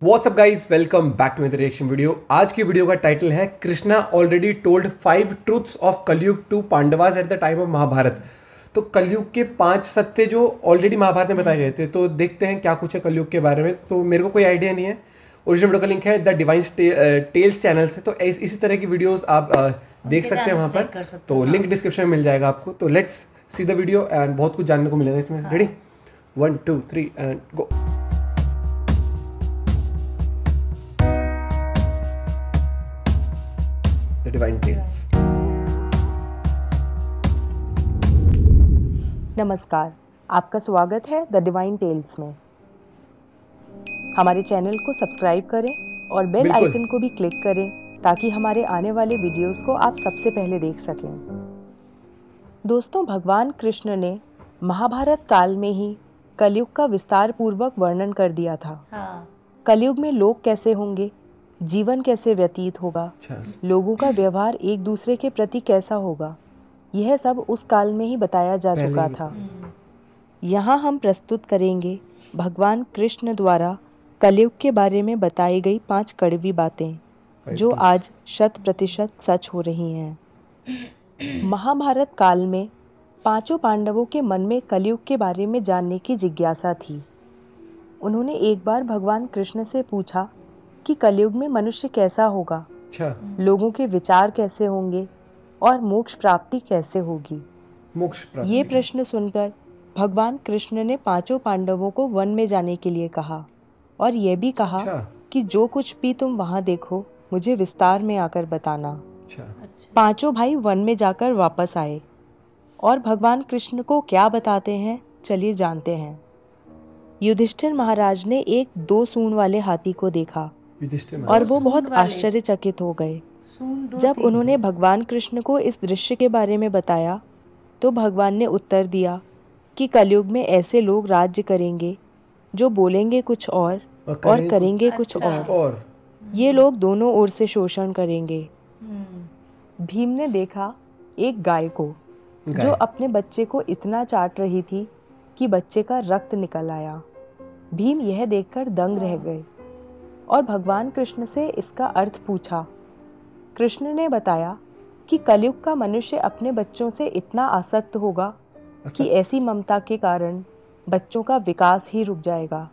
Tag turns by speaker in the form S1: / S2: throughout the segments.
S1: WhatsApp guys, welcome back to मेरी reaction video. आज की वीडियो का टाइटल है Krishna already told 5 truths of Kalyug to Pandavas at the time of Mahabharat. तो कलयुग के 5 सत्य जो ऑलरेडी महाभारत में बताए गए थे, तो देखते हैं क्या कुछ है कलयुग के बारे में। तो मेरे को कोई आइडिया नहीं है। ओरिजिनल वीडियो का लिंक है द डिवाइन टेल्स चैनल से, तो इसी तरह की वीडियोस आप देख सकते हैं वहाँ पर। तो लिंक डिस्क्रिप्शन में मिल जाएगा आपको। तो let's see the video and बहुत कुछ जानने को मिलेगा इसमें। Ready 1 2 3 and go. The Divine Tales।
S2: नमस्कार, आपका स्वागत है द डिवाइन टेल्स में। हमारे चैनल को सब्सक्राइब करें और बेल
S1: बिल्कुल।
S2: आइकन को भी क्लिक करें ताकि हमारे आने वाले वीडियोस को आप सबसे पहले देख सकें। दोस्तों, भगवान कृष्ण ने महाभारत काल में ही कलयुग का विस्तार पूर्वक वर्णन कर दिया था। कलयुग में लोग कैसे होंगे, जीवन कैसे व्यतीत होगा, लोगों का व्यवहार एक दूसरे के प्रति कैसा होगा, यह सब उस काल में ही बताया जा चुका था। यहाँ हम प्रस्तुत करेंगे भगवान कृष्ण द्वारा कलयुग के बारे में बताई गई 5 कड़वी बातें जो आज 100% सच हो रही हैं। महाभारत काल में 5 पांडवों के मन में कलयुग के बारे में जानने की जिज्ञासा थी। उन्होंने एक बार भगवान कृष्ण से पूछा कि कलयुग में मनुष्य कैसा होगा, लोगों के विचार कैसे होंगे और मोक्ष प्राप्ति कैसे होगी। ये प्रश्न सुनकर भगवान कृष्ण ने 5 पांडवों को वन में जाने के लिए कहा और यह भी कहा कि जो कुछ भी तुम वहां देखो मुझे विस्तार में आकर बताना। 5 भाई वन में जाकर वापस आए और भगवान कृष्ण को क्या बताते हैं, चलिए जानते हैं। युधिष्ठिर महाराज ने एक 2 सूंड वाले हाथी को देखा और वो बहुत आश्चर्यचकित हो गए। जब उन्होंने भगवान कृष्ण को इस दृश्य के बारे में बताया तो भगवान ने उत्तर दिया कि कलयुग में ऐसे लोग राज्य करेंगे जो बोलेंगे कुछ और करेंगे कुछ और। ये लोग दोनों ओर से शोषण करेंगे। भीम ने देखा एक गाय को जो अपने बच्चे को इतना चाट रही थी कि बच्चे का रक्त निकल आया। भीम यह देखकर दंग रह गए और भगवान कृष्ण से इसका अर्थ पूछा। कृष्ण ने बताया कि कलयुग का मनुष्य अपने बच्चों से इतना आसक्त होगा कि ऐसी ममता के कारण बच्चों का विकास ही रुक जाएगा।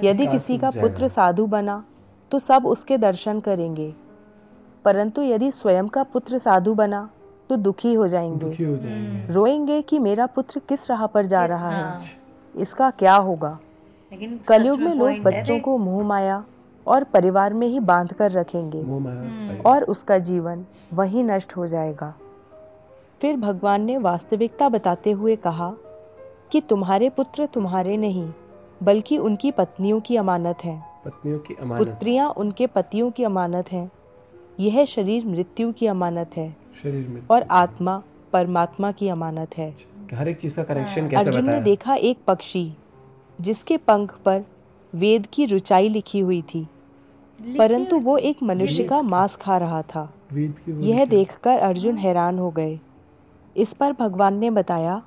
S2: यदि किसी का पुत्र साधु बना तो सब उसके दर्शन करेंगे, परंतु यदि स्वयं का पुत्र साधु बना तो दुखी हो जाएंगे, रोएंगे कि मेरा पुत्र किस राह पर जा रहा है, इसका क्या होगा। कलयुग में लोग बच्चों को मोह माया और परिवार में ही बांध कर रखेंगे और उसका जीवन वहीं नष्ट हो जाएगा। फिर भगवान ने वास्तविकता बताते हुए कहा कि तुम्हारे पुत्र तुम्हारे नहीं बल्कि उनकी पत्नियों की अमानत है। पुत्रियां उनके पतियों की अमानत हैं। यह शरीर मृत्यु की अमानत है और आत्मा परमात्मा की अमानत है।
S1: हर एक चीज का कनेक्शन कैसे
S2: अर्जुन ने देखा एक पक्षी जिसके पंख पर वेद की रुचाई लिखी हुई थी, परंतु वो एक मनुष्य का मांस खा रहा था। यह देखकर अर्जुन हैरान हो गए। इस पर भगवान ने बताया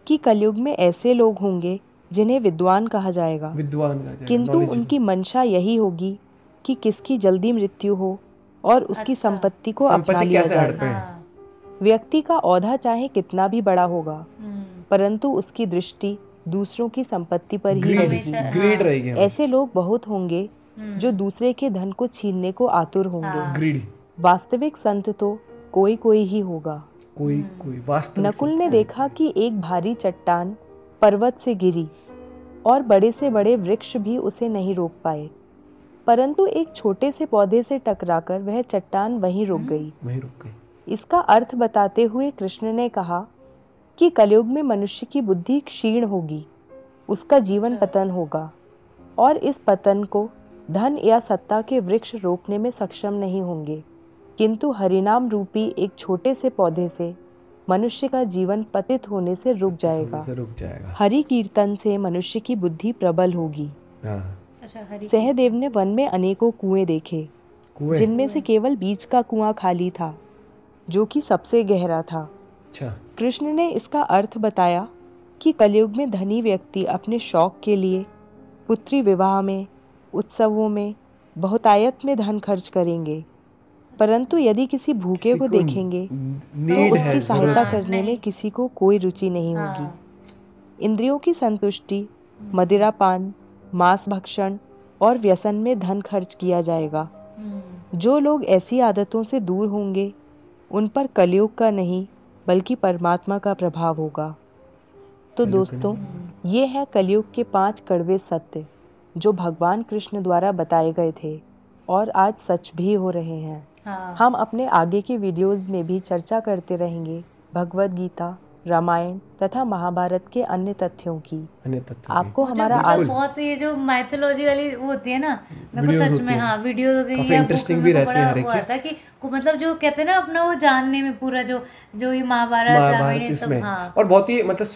S2: कि कलयुग में ऐसे लोग होंगे जिन्हें विद्वान कहा जाएगा, किंतु उनकी मंशा यही होगी कि किसकी जल्दी मृत्यु हो और उसकी संपत्ति को अपना लिया जाए। व्यक्ति का औधा चाहे कितना भी बड़ा होगा, परंतु उसकी दृष्टि दूसरों की संपत्ति पर ही रहेगी। ऐसे लोग बहुत होंगे जो दूसरे के धन को छीनने को आतुर होंगे। वास्तविक संत तो कोई कोई ही होगा। नकुल ने देखा कि एक भारी चट्टान पर्वत से गिरी और बड़े से बड़े वृक्ष भी उसे नहीं रोक पाए, परंतु एक छोटे से पौधे से टकराकर वह चट्टान वहीं रुक गई। इसका अर्थ बताते हुए कृष्ण ने कहा कि कलयुग में मनुष्य की बुद्धि क्षीण होगी, उसका जीवन पतन होगा और इस पतन को धन या सत्ता के वृक्ष रोकने में सक्षम नहीं होंगे, किंतु हरिनाम रूपी एक छोटे से पौधे से मनुष्य का जीवन पतित होने से रुक जाएगा। हरि कीर्तन से मनुष्य की बुद्धि प्रबल होगी। सहदेव ने वन में अनेकों कुएं देखे, जिनमें से केवल बीच का कुआं खाली था जो कि सबसे गहरा था। कृष्ण ने इसका अर्थ बताया कि कलयुग में धनी व्यक्ति अपने शौक के लिए पुत्री विवाह में उत्सवों में बहुतायत में धन खर्च करेंगे, परंतु यदि किसी भूखे को देखेंगे तो उसकी सहायता करने में किसी को कोई रुचि नहीं होगी। इंद्रियों की संतुष्टि, मदिरापान, मांस भक्षण और व्यसन में धन खर्च किया जाएगा। जो लोग ऐसी आदतों से दूर होंगे उन पर कलयुग का नहीं बल्कि परमात्मा का प्रभाव होगा। तो दोस्तों, ये है कलयुग के 5 कड़वे सत्य जो भगवान कृष्ण द्वारा बताए गए थे और आज सच भी हो रहे हैं। हम अपने आगे के वीडियोस में भी चर्चा करते रहेंगे भगवद गीता, रामायण तथा महाभारत के अन्य तथ्यों की। आपको हमारा आज
S3: बहुत ये जो माइथोलॉजी वाली वो होती है ना, मेरे को सच में वीडियो
S1: काफी इंटरेस्टिंग भी रहती है हर एक चीज,
S3: कि मतलब जो कहते हैं ना अपना वो जानने में पूरा जो ये महाभारत रामायण सब,
S1: और बहुत ही मतलब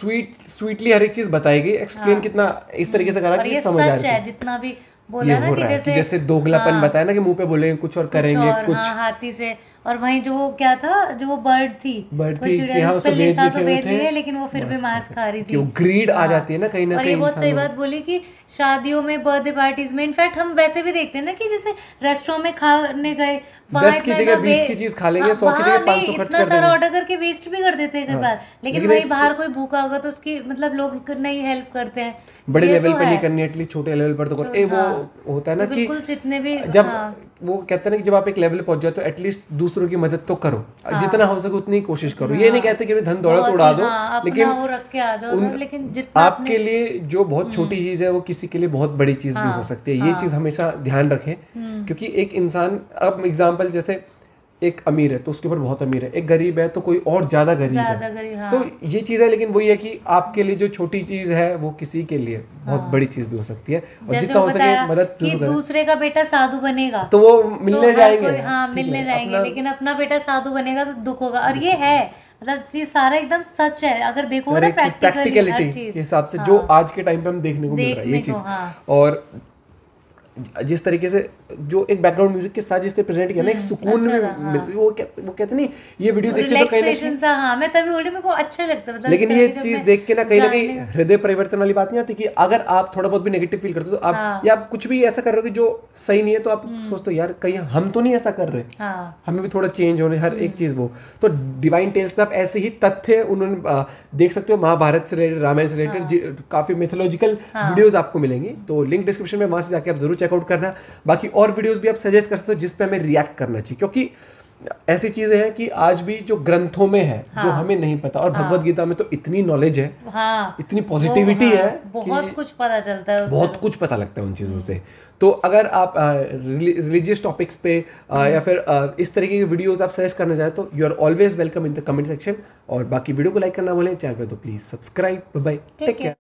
S1: स्वीटली हर एक चीज बताई गई, एक्सप्लेन कितना इस तरीके से करा कि समझ आ रही है।
S3: जितना भी बोला ना कि
S1: जैसे दोगलापन बताया ना कि मुंह पे बोलेंगे कुछ और करेंगे कुछ,
S3: हाथी से, और वहीं जो वो क्या था, जो वो बर्ड थी
S1: चिड़िया, उस पे वेद लिखे थे,
S3: लेकिन वो फिर भी मांस खा रही थी।
S1: वो ग्रीड आ जाती है ना कहीं ना कहीं।
S3: और ये बहुत सही बात बोली कि शादियों में, बर्थडे पार्टीज में, इनफैक्ट हम वैसे भी देखते हैं ना कि जैसे रेस्टोरेंट में खाने गए,
S1: 10 की जगह 20 की चीज खा लेंगे, 100 की जगह 500 खर्च कर देंगे,
S3: सारा ऑर्डर करके वेस्ट भी कर देते हैं कई बार। लेकिन वही बाहर कोई भूखा होगा तो उसकी मतलब लोग नहीं हेल्प करते हैं।
S1: बड़े लेवल पे नहीं करनी, एटलीस्ट छोटे लेवल पर तो करो। वो होता है ना कि
S3: जितने भी
S1: जब वो कहते हैं ना कि जब आप एक लेवल पे पहुंच जाओ तो एटलीस्ट दूसरों की मदद तो करो, जितना हो सके उतनी कोशिश करो। ये नहीं कहते कि धन दौलत उड़ा दो, लेकिन आपके लिए जो बहुत छोटी चीज है वो किसी के लिए बहुत बड़ी चीज भी हो सकती है। ये चीज हमेशा ध्यान रखें, क्योंकि एक इंसान, अब एग्जाम्पल जैसे एक अमीर है तो उसके ऊपर बहुत अमीर है, एक गरीब है तो कोई और ज्यादा गरीब है। तो ये चीज है, लेकिन वही है कि आपके लिए जो छोटी चीज है वो किसी के लिए बहुत बड़ी चीज भी हो सकती है। और जितना हो सके मदद जरूर करें।
S3: दूसरे का बेटा साधु बनेगा
S1: तो वो मिलने जाएंगे,
S3: मिलने जाएंगे, लेकिन अपना बेटा साधु बनेगा तो दुख होगा। और ये है मतलब ये सारा एकदम सच है, अगर देखो ना
S1: प्रैक्टिकलिटी के हिसाब से जो आज के टाइम पे हम देखने को मिल रहा है ये चीज। और जिस तरीके से जो एक बैकग्राउंड म्यूजिक के साथ जिस तरह प्रेजेंट किया ना, एक सुकून में वो कहते नहीं, ये वीडियो देखते तो कहीं ना कहीं
S3: मैं तभी बोली मेरे को अच्छा लगता है।
S1: लेकिन ये चीज देख के ना कहीं हृदय परिवर्तन वाली बात नहीं आती कि अगर आप थोड़ा बहुत भी नेगेटिव फील करते हो तो आप, या आप कुछ भी ऐसा कर रहे हो कि जो सही नहीं है, तो आप सोचते हो यार कहीं हम तो नहीं ऐसा कर रहे, हमें भी थोड़ा चेंज होने, हर एक चीज वो। तो डिवाइन टेल्स पे आप ऐसे ही तथ्य उन्होंने देख सकते हो, महाभारत से रिलेटेड, रामायण से रिलेटेड काफी मिथोलॉजिकल वीडियोस आपको मिलेंगी। तो लिंक डिस्क्रिप्शन में, वहां से जाके आप जरूर चेकआउट करना। बाकी और वीडियोस भी आप सजेस्ट कर सकते हो जिस पे हमें रिएक्ट करना चाहिए, क्योंकि ऐसी चीजें हैं कि आज भी जो ग्रंथों में है जो हमें नहीं पता, और भगवद गीता में तो इतनी नॉलेज है, इतनी पॉजिटिविटी है,
S3: बहुत कुछ पता चलता है,
S1: बहुत कुछ पता लगता है उन चीजों से। तो अगर आप रिलीजियस टॉपिक्स पे या फिर इस तरीके की वीडियोस आप सजेस्ट करना चाहें तो you are always welcome in the comment section. और बाकी वीडियो को लाइक करना भूलें, चैनल पे तो please subscribe. Bye bye, take care.